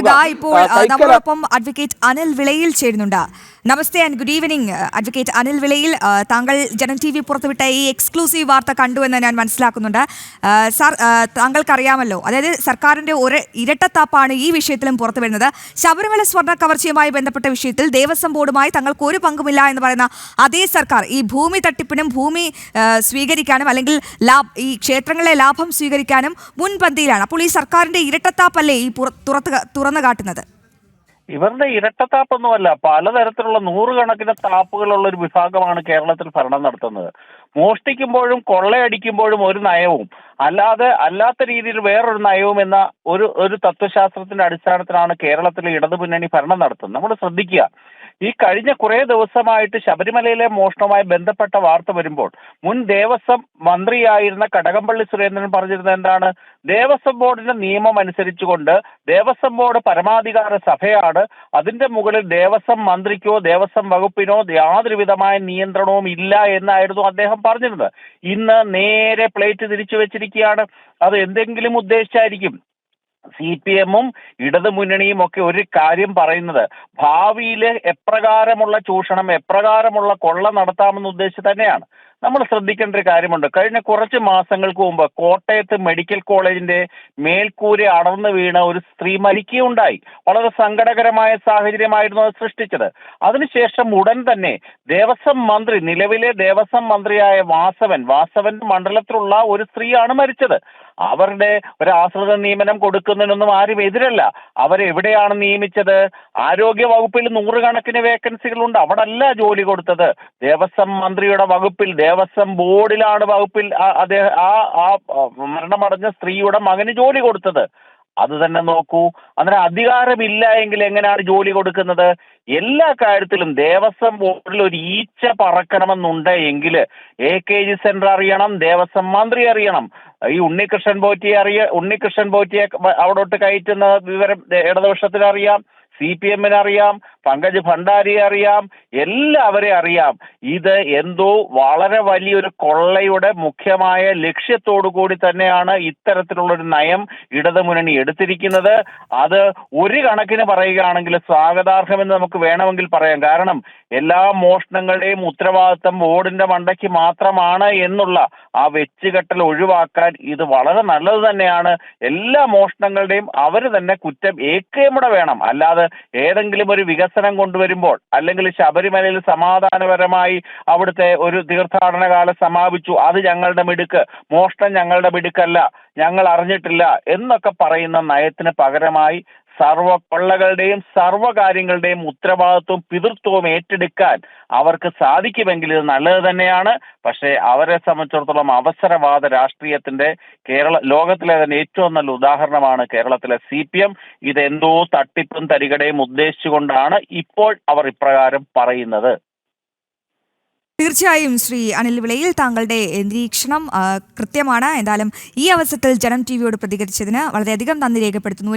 തുടരുക. ഇപ്പോൾ നമ്മളോടൊപ്പം അഡ്വക്കേറ്റ് അനിൽ വിളയിൽ ചേരുന്നുണ്ട്. നമസ്തേ and good evening advocate Anil Vilayil. താങ്കൾ ജനം TV പുറത്തുവിട്ട ഈ എക്സ്ക്ലൂസീവ് വാർത്ത കണ്ടുവെന്ന് ഞാൻ മനസ്സിലാക്കുന്നുണ്ട്. സാർ, താങ്കൾക്കറിയാമല്ലോ, അതായത് സർക്കാരിന്റെ ഒരു ഇരട്ടത്താപ്പാണ് ഈ വിഷയത്തിലും പുറത്തു വരുന്നത്. ശബരിമല സ്വർണ്ണ കവർച്ചയുമായി ബന്ധപ്പെട്ട വിഷയത്തിൽ ദേവസ്വം ബോർഡുമായി തങ്ങൾക്ക് ഒരു പങ്കുമില്ല എന്ന് പറയുന്ന അതേ സർക്കാർ ഈ ഭൂമി തട്ടിപ്പിനും ഭൂമി സ്വീകരിക്കാനും അല്ലെങ്കിൽ ഈ ക്ഷേത്രങ്ങളിലെ ലാഭം സ്വീകരിക്കാനും മുൻപന്തിയിലാണ്. അപ്പോൾ ഈ സർക്കാരിന്റെ ഇരട്ടത്താപ്പല്ലേ ഈ തുറന്നു കാട്ടുന്നത്? ഇവരുടെ ഇരട്ടത്താപ്പൊന്നുമല്ല, പലതരത്തിലുള്ള നൂറുകണക്കിന് താപ്പുകളുള്ള ഒരു വിഭാഗമാണ് കേരളത്തിൽ ഭരണം നടത്തുന്നത്. മോഷ്ടിക്കുമ്പോഴും കൊള്ളയടിക്കുമ്പോഴും ഒരു നയവും അല്ലാത്ത രീതിയിൽ വേറൊരു നയവും എന്ന ഒരു തത്വശാസ്ത്രത്തിന്റെ അടിസ്ഥാനത്തിലാണ് കേരളത്തിലെ ഇടതുമുന്നണി ഭരണം നടത്തുന്നത്. നമ്മൾ ശ്രദ്ധിക്കുക, ഈ കഴിഞ്ഞ കുറെ ദിവസമായിട്ട് ശബരിമലയിലെ മോഷണവുമായി ബന്ധപ്പെട്ട വാർത്ത വരുമ്പോൾ മുൻ ദേവസ്വം മന്ത്രിയായിരുന്ന കടകംപള്ളി സുരേന്ദ്രൻ പറഞ്ഞിരുന്നത് എന്താണ്? ദേവസ്വം ബോർഡിന്റെ നിയമം അനുസരിച്ചുകൊണ്ട് ദേവസ്വം ബോർഡ് പരമാധികാര സഭയാണ്, അതിന്റെ മുകളിൽ ദേവസ്വം മന്ത്രിക്കോ ദേവസ്വം വകുപ്പിനോ യാതൊരു വിധമായ നിയന്ത്രണവും ഇല്ല എന്നായിരുന്നു അദ്ദേഹം പറഞ്ഞിരുന്നത്. ഇന്ന് നേരെ പ്ലേറ്റ് തിരിച്ചു വെച്ചിരിക്കുകയാണ്. അത് എന്തെങ്കിലും ഉദ്ദേശിച്ചായിരിക്കും. CPM-ഉം ഇടതുമുന്നണിയും ഒക്കെ ഒരു കാര്യം പറയുന്നത്, ഭാവിയിൽ എപ്രകാരമുള്ള ചൂഷണം, എപ്രകാരമുള്ള കൊള്ള നടത്താമെന്ന് ഉദ്ദേശിച്ച് തന്നെയാണ്. നമ്മൾ ശ്രദ്ധിക്കേണ്ട ഒരു കാര്യമുണ്ട്. കഴിഞ്ഞ കുറച്ച് മാസങ്ങൾക്ക് മുമ്പ് കോട്ടയത്ത് മെഡിക്കൽ കോളേജിന്റെ മേൽക്കൂര അടർന്നു വീണ ഒരു സ്ത്രീ മരിക്കുകയുണ്ടായി. വളരെ സങ്കടകരമായ സാഹചര്യമായിരുന്നു അത് സൃഷ്ടിച്ചത്. അതിനുശേഷം ഉടൻ തന്നെ ദേവസ്വം മന്ത്രി, നിലവിലെ ദേവസ്വം മന്ത്രിയായ വാസവന്റെ മണ്ഡലത്തിലുള്ള ഒരു സ്ത്രീയാണ് മരിച്ചത്. അവരുടെ ഒരു ആശ്രിത നിയമനം കൊടുക്കുന്നതിനൊന്നും ആരും എതിരല്ല. അവരെവിടെയാണ് നിയമിച്ചത്? ആരോഗ്യ വകുപ്പിൽ നൂറുകണക്കിന് വേക്കൻസികളുണ്ട്, അവിടെ അല്ല ജോലി കൊടുത്തത്. ദേവസ്വം മന്ത്രിയുടെ വകുപ്പിൽ, ദേവസ്വം ബോർഡിലാണ് വകുപ്പിൽ അദ്ദേഹം ആ മരണമടഞ്ഞ സ്ത്രീയുടെ മകന് ജോലി കൊടുത്തത്. അത് തന്നെ നോക്കൂ. അന്നേരം അധികാരമില്ല എങ്കിൽ എങ്ങനെയാണ് ജോലി കൊടുക്കുന്നത്? എല്ലാ കാര്യത്തിലും ദേവസ്വം ബോർഡിൽ ഒരു ഈച്ച പറക്കണമെന്നുണ്ട് എങ്കിൽ AKG സെന്റർ അറിയണം, ദേവസ്വം മന്ത്രി അറിയണം. ഈ ഉണ്ണികൃഷ്ണൻ പോറ്റിയെ അവിടോട്ട് കയറ്റുന്ന വിവരം ഇടതുപക്ഷത്തിന് അറിയാം, CPM-ന് അറിയാം, പങ്കജ് ഭണ്ഡാരിയെ അറിയാം, എല്ലാവരെയും അറിയാം. ഇത് എന്തോ വളരെ വലിയൊരു കൊള്ളയുടെ മുഖ്യമായ ലക്ഷ്യത്തോടു കൂടി തന്നെയാണ് ഇത്തരത്തിലുള്ളൊരു നയം ഇടതുമുന്നണി എടുത്തിരിക്കുന്നത്. അത് ഒരു കണക്കിന് പറയുകയാണെങ്കിൽ സ്വാഗതാർഹമെന്ന് നമുക്ക് വേണമെങ്കിൽ പറയാം. കാരണം എല്ലാ മോഷണങ്ങളുടെയും ഉത്തരവാദിത്തം ബോർഡിന്റെ മണ്ടയ്ക്ക് മാത്രമാണ് എന്നുള്ള ആ വെച്ചുകെട്ടൽ ഒഴിവാക്കാൻ ഇത് വളരെ നല്ലത് തന്നെയാണ്. എല്ലാ മോഷണങ്ങളുടെയും അവർ തന്നെ കുറ്റം ഏൽക്കുകയും വേണം. അല്ലാതെ ഏതെങ്കിലും ഒരു വികസനം കൊണ്ടുവരുമ്പോൾ, അല്ലെങ്കിൽ ശബരിമലയിൽ സമാധാനപരമായി അവിടുത്തെ ഒരു തീർത്ഥാടന കാലം സമാപിച്ചു, അത് ഞങ്ങളുടെ മിടുക്ക്, മോഷണം ഞങ്ങളുടെ മിടുക്കല്ല, ഞങ്ങൾ അറിഞ്ഞിട്ടില്ല എന്നൊക്കെ പറയുന്ന നയത്തിന് പകരമായി സർവ കൊള്ളകളുടെയും സർവ്വകാര്യങ്ങളുടെയും ഉത്തരവാദിത്വവും പിതൃത്വവും ഏറ്റെടുക്കാൻ അവർക്ക് സാധിക്കുമെങ്കിൽ ഇത് നല്ലത് തന്നെയാണ്. പക്ഷേ അവരെ സംബന്ധിച്ചിടത്തോളം അവസരവാദ രാഷ്ട്രീയത്തിന്റെ ലോകത്തിലെ തന്നെ ഏറ്റവും നല്ല ഉദാഹരണമാണ് കേരളത്തിലെ CPM. ഇതെന്തോ തട്ടിപ്പും തരികടയും ഉദ്ദേശിച്ചുകൊണ്ടാണ് ഇപ്പോൾ അവർ ഇപ്രകാരം പറയുന്നത്. തീർച്ചയായും ശ്രീ അനിൽ വിളയിൽ, താങ്കളുടെ നിരീക്ഷണം കൃത്യമാണ്. എന്തായാലും ഈ അവസരത്തിൽ ജനം TV യോട് പ്രതികരിച്ചതിന് വളരെയധികം നന്ദി രേഖപ്പെടുത്തുന്നു.